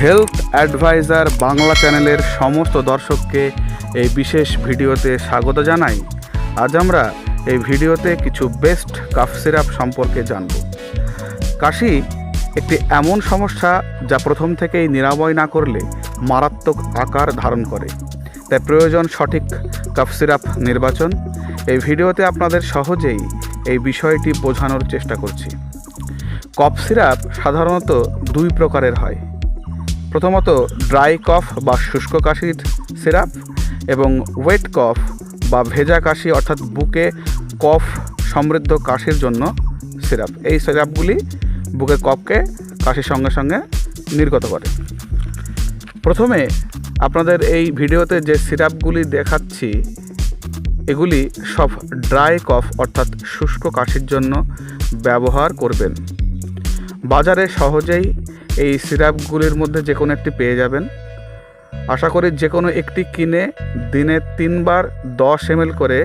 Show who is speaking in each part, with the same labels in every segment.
Speaker 1: Health adviser Bangla চ্যানেলের সমস্ত দর্শককে এই বিশেষ ভিডিওতে স্বাগত জানাই। আজ আমরা এই ভিডিওতে কিছু বেস্ট কাফ সিরাপ সম্পর্কে জানব। কাশি একটি এমন সমস্যা যা প্রথম থেকেই নিরাময় না করলে মারাত্মক আকার ধারণ করে, তাই প্রয়োজন সঠিক কাফ সিরাপ নির্বাচন। এই ভিডিওতে আপনাদের সহজেই এই বিষয়টি বোঝানোর চেষ্টা করছি। কফ সিরাপ সাধারণত দুই প্রকারের হয়। প্রথমত ড্রাই কফ বা শুষ্ক কাশির সিরাপ এবং ওয়েট কফ বা ভেজা কাশি অর্থাৎ বুকে কফ সমৃদ্ধ কাশির জন্য সিরাপ। এই সিরাপগুলি বুকের কফকে কাশির সঙ্গে সঙ্গে নির্গত করে। প্রথমে আপনাদের এই ভিডিওতে যে সিরাপগুলি দেখাচ্ছি এগুলি সব ড্রাই কফ অর্থাৎ শুষ্ক কাশির জন্য ব্যবহার করবেন। বাজারে সহজেই এই সিরাপগুলির মধ্যে যে কোনো একটি পেয়ে যাবেন। আশা করি যে কোনো একটি কিনে দিনে 3 বার 10 ml করে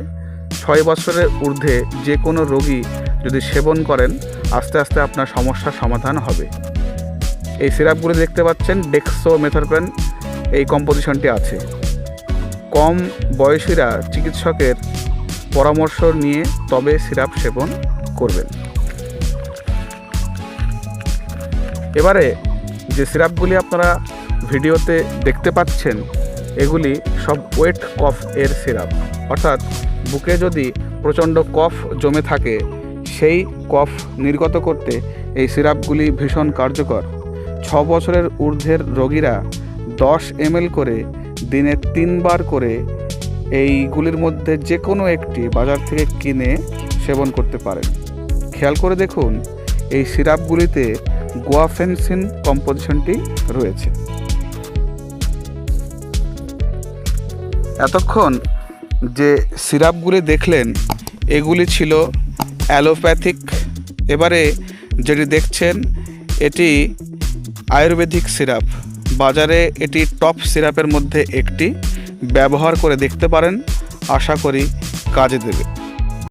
Speaker 1: 6 বছরের ঊর্ধ্বে যে কোনো রোগী যদি সেবন করেন আস্তে আস্তে আপনার সমস্যার সমাধান হবে। এই সিরাপগুলি দেখতে পাচ্ছেন ডেক্সোমেথরপ্রেন এই কম্পোজিশনটি আছে। কম বয়সীরা চিকিৎসকের পরামর্শ নিয়ে তবে সিরাপ সেবন করবেন। এবারে যে সিরাপগুলি আপনারা ভিডিওতে দেখতে পাচ্ছেন এগুলি সব ওয়েট কফ এর সিরাপ, অর্থাৎ বুকে যদি প্রচণ্ড কফ জমে থাকে সেই কফ নির্গত করতে এই সিরাপগুলি ভীষণ কার্যকর। 6 বছরের ঊর্ধ্বের রোগীরা 10 ml করে দিনে 3 বার করে এইগুলির মধ্যে যে কোনো একটি বাজার থেকে কিনে সেবন করতে পারেন। খেয়াল করে দেখুন এই সিরাপগুলিতে গুয়াফেনসিন কম্পোজিশনটি রয়েছে। এতক্ষণ যে সিরাপগুলি দেখলেন এগুলি ছিল অ্যালোপ্যাথিক। এবারে যেটি দেখছেন এটি আয়ুর্বেদিক সিরাপ। বাজারে এটি টপ সিরাপের মধ্যে একটি। ব্যবহার করে দেখতে পারেন, আশা করি কাজে দেবে।